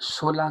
16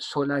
16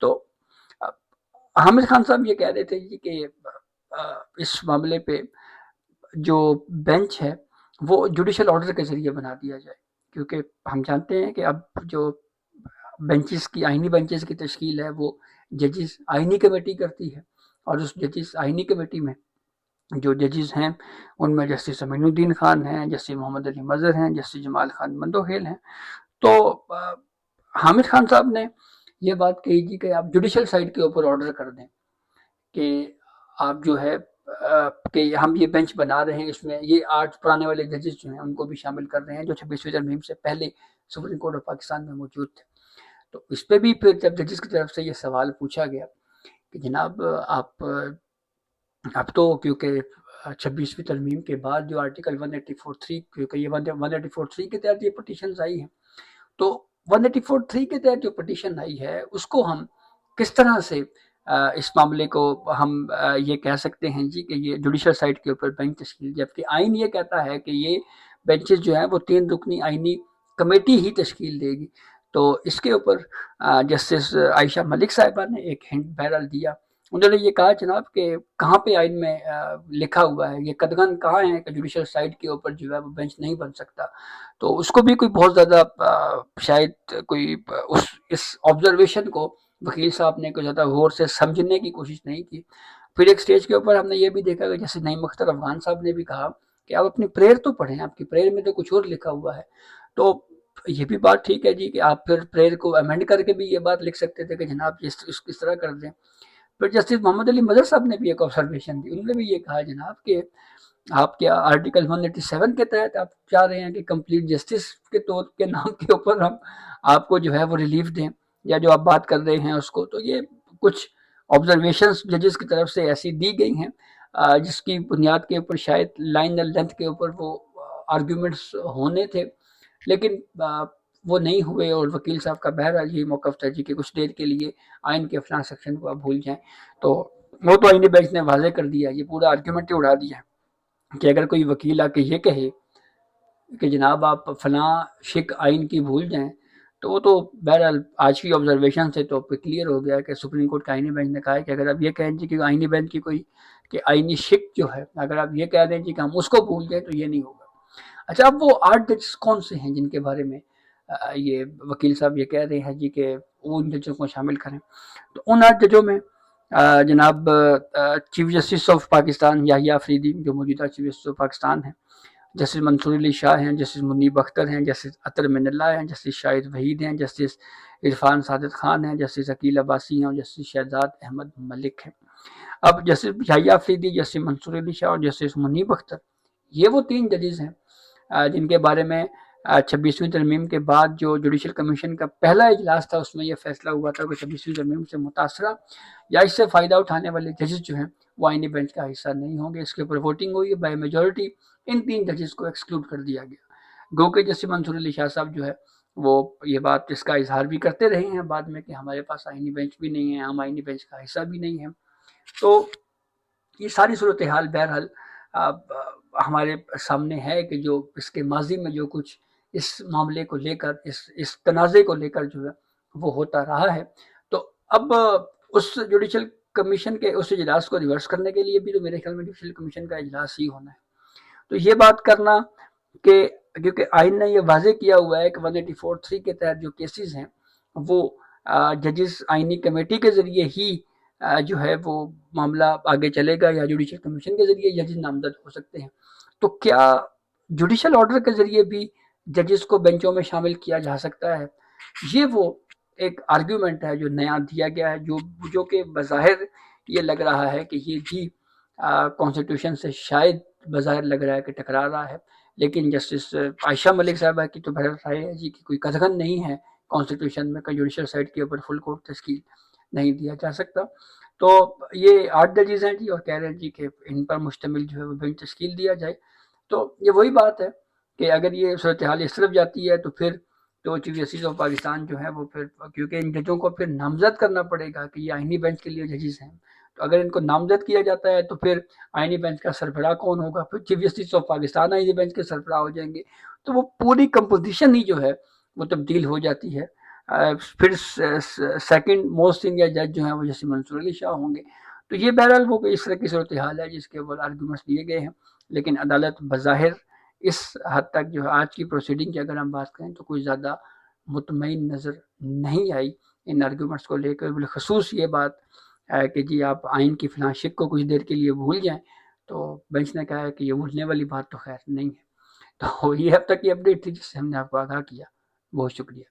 تو حامد خان صاحب یہ کہہ رہے تھے جی کہ اس معاملے پہ جو بینچ ہے وہ جوڈیشل آرڈر کے ذریعے بنا دیا جائے، کیونکہ ہم جانتے ہیں کہ اب جو بینچز کی آئینی بینچز کی تشکیل ہے وہ ججز آئینی کمیٹی کرتی ہے، اور اس ججز آئینی کمیٹی میں جو ججز ہیں ان میں جسٹس امین الدین خان ہیں، جسٹس محمد علی مظہر ہیں، جسٹس جمال خان مندوہیل ہیں۔ تو حامد خان صاحب نے یہ بات کہی جی کہ آپ جوڈیشل سائڈ کے اوپر آرڈر کر دیں کہ آپ جو ہے کہ ہم یہ بینچ بنا رہے ہیں، اس میں یہ 8 پرانے والے ججز جو ہیں ان کو بھی شامل کر رہے ہیں جو 26ویں ترمیم سے پہلے سپریم کورٹ آف پاکستان میں موجود تھے۔ تو اس پہ بھی پھر جب ججز کی طرف سے یہ سوال پوچھا گیا کہ جناب آپ اب تو کیونکہ 26ویں ترمیم کے بعد جو آرٹیکل 184(3) کیونکہ یہ 184(3) کے تحت یہ پٹیشنز آئی ہیں، تو 184(3) کے تحت جو پٹیشن آئی ہے اس کو ہم کس طرح سے اس معاملے کو ہم یہ کہہ سکتے ہیں جی کہ یہ جوڈیشل سائٹ کے اوپر بینچ تشکیل، جبکہ آئین یہ کہتا ہے کہ یہ بینچز جو ہیں وہ 3 رکنی آئینی کمیٹی ہی تشکیل دے گی۔ تو اس کے اوپر جسٹس عائشہ ملک صاحبہ نے ایک ہنٹ بہرحال دیا، انہوں نے یہ کہا جناب کہ کہاں پہ آئین میں لکھا ہوا ہے، یہ قدغن کہاں ہے کہ جوڈیشل سائٹ کے اوپر جو ہے وہ بینچ نہیں بن سکتا۔ تو اس کو بھی کوئی بہت زیادہ شاید کوئی اس آبزرویشن کو وکیل صاحب نے کوئی زیادہ غور سے سمجھنے کی کوشش نہیں کی۔ پھر ایک سٹیج کے اوپر ہم نے یہ بھی دیکھا کہ جیسے نعیم اختر افغان صاحب نے بھی کہا کہ آپ اپنی پریئر تو پڑھیں، آپ کی پریئر میں تو کچھ اور لکھا ہوا ہے۔ تو یہ بھی بات ٹھیک ہے جی کہ آپ پھر پریئر کو امینڈ کر کے بھی یہ بات لکھ سکتے تھے کہ جناب اس طرح کر دیں۔ پھر جسٹس محمد علی مظہر صاحب نے بھی ایک آبزرویشن دی، انہوں نے بھی یہ کہا جناب کہ آپ کیا آرٹیکل 187 کے تحت آپ چاہ رہے ہیں کہ کمپلیٹ جسٹس کے طور کے نام کے اوپر ہم آپ کو جو ہے وہ ریلیف دیں، یا جو آپ بات کر رہے ہیں اس کو۔ تو یہ کچھ آبزرویشنز ججز کی طرف سے ایسی دی گئی ہیں جس کی بنیاد کے اوپر شاید لائن اینڈ لینتھ کے اوپر وہ آرگیومنٹس ہونے تھے، لیکن وہ نہیں ہوئے، اور وکیل صاحب کا بہرحال یہ موقف تھا جی کہ کچھ دیر کے لیے آئین کے فلاں سیکشن کو آپ بھول جائیں۔ تو وہ تو آئینی بینچ نے واضح کر دیا، یہ پورا آرگیومنٹ ہی اڑا دیا کہ اگر کوئی وکیل آ کے یہ کہے کہ جناب آپ فلاں شک آئین کی بھول جائیں، تو وہ تو بہرحال آج کی آبزرویشن سے تو کلیئر ہو گیا کہ سپریم کورٹ کا آئینی بینچ نے کہا ہے کہ اگر آپ یہ کہیں جی کہ آئینی بینچ کی کوئی کہ آئینی شک جو ہے اگر آپ یہ کہہ دیں جی کہ ہم اس کو بھول جائیں تو یہ نہیں ہوگا۔ اچھا، اب وہ 8 ججز کون سے ہیں جن کے بارے میں یہ وکیل صاحب یہ کہہ رہے ہیں جی کہ ان ججوں کو شامل کریں؟ تو ان 8 ججوں میں جناب چیف جسٹس آف پاکستان یحییٰ آفریدی جو موجودہ چیف جسٹس آف پاکستان ہیں، جسٹس منصور علی شاہ ہیں، جسٹس منیب اختر ہیں، جسٹس اطہر من اللہ ہیں، جسٹس شاہد وحید ہیں، جسٹس عرفان سعادت خان ہیں، جسٹس عقیل عباسی ہیں، اور جسٹس شہزاد احمد ملک ہیں۔ اب جسٹس یحییٰ آفریدی، جسٹس منصور علی شاہ اور جسٹس منیب اختر، یہ وہ 3 ججز ہیں جن کے بارے میں 26ویں ترمیم کے بعد جو جوڈیشل کمیشن کا پہلا اجلاس تھا اس میں یہ فیصلہ ہوا تھا کہ 26ویں ترمیم سے متاثرہ یا اس سے فائدہ اٹھانے والے ججز جو ہیں وہ آئینی بینچ کا حصہ نہیں ہوں گے۔ اس کے اوپر ووٹنگ ہوئی، بائی میجورٹی ان 3 ججز کو ایکسکلوڈ کر دیا گیا۔ گو کہ جسٹس منصور علی شاہ صاحب جو ہے وہ یہ بات اس کا اظہار بھی کرتے رہے ہیں بعد میں کہ ہمارے پاس آئینی بینچ بھی نہیں ہے، ہم آئینی بینچ کا حصہ بھی نہیں ہیں۔ تو یہ ساری صورتحال بہرحال ہمارے سامنے ہے کہ جو اس کے ماضی میں جو کچھ اس معاملے کو لے کر اس تنازع کو لے کر جو ہے وہ ہوتا رہا ہے۔ تو اب اس جوڈیشل کمیشن کے اس اجلاس کو ریورس کرنے کے لیے بھی تو میرے خیال میں جوڈیشل کمیشن کا اجلاس ہی ہونا ہے۔ تو یہ بات کرنا کہ کیونکہ آئین نے یہ واضح کیا ہوا ہے کہ 184(3) کے تحت جو کیسز ہیں وہ ججز آئینی کمیٹی کے ذریعے ہی جو ہے وہ معاملہ آگے چلے گا، یا جوڈیشل کمیشن کے ذریعے ججز نامزد ہو سکتے ہیں۔ تو کیا جوڈیشل آرڈر کے ذریعے بھی ججز کو بینچوں میں شامل کیا جا سکتا ہے؟ یہ وہ ایک آرگیومنٹ ہے جو نیا دیا گیا ہے، جو کہ بظاہر یہ لگ رہا ہے کہ یہ بھی کانسٹیٹیوشن سے شاید بظاہر لگ رہا ہے کہ ٹکرا رہا ہے، لیکن جسٹس عائشہ ملک صاحبہ کی تو بہرحال رائے ہے جی کہ کوئی قدغن نہیں ہے کانسٹیٹیوشن میں کہ جوڈیشل سائٹ کے اوپر فل کورٹ تشکیل نہیں دیا جا سکتا۔ تو یہ 8 ججز ہیں جی، اور کہہ رہے ہیں جی کہ ان پر مشتمل جو ہے وہ بینچ تشکیل دیا جائے۔ تو یہ وہی بات ہے کہ اگر یہ صورتحال اس طرف جاتی ہے تو پھر تو چیف جسٹس آف پاکستان جو ہے وہ پھر کیونکہ ان ججوں کو پھر نامزد کرنا پڑے گا کہ یہ آئینی بینچ کے لیے ججز ہیں، تو اگر ان کو نامزد کیا جاتا ہے تو پھر آئینی بینچ کا سربراہ کون ہوگا؟ پھر چیف جسٹس آف پاکستان آئینی بینچ کے سربراہ ہو جائیں گے، تو وہ پوری کمپوزیشن ہی جو ہے وہ تبدیل ہو جاتی ہے پھر سیکنڈ موسٹ سینئر جج جو ہیں وہ جیسے منصور علی شاہ ہوں گے. تو یہ بہرحال وہ اس طرح کی صورتحال ہے جس کے اوپر آرگومنٹس دیے گئے ہیں. لیکن عدالت بظاہر اس حد تک جو ہے آج کی پروسیڈنگ کی اگر ہم بات کریں تو کوئی زیادہ مطمئن نظر نہیں آئی ان آرگومنٹس کو لے کر. بالخصوص یہ بات ہے کہ جی آپ آئین کی فلاں شق کو کچھ دیر کے لیے بھول جائیں، تو بینچ نے کہا ہے کہ یہ بھولنے والی بات تو خیر نہیں ہے. تو یہ اب تک کی اپڈیٹ تھی جس سے ہم نے آپ کو آگاہ کیا. بہت شکریہ.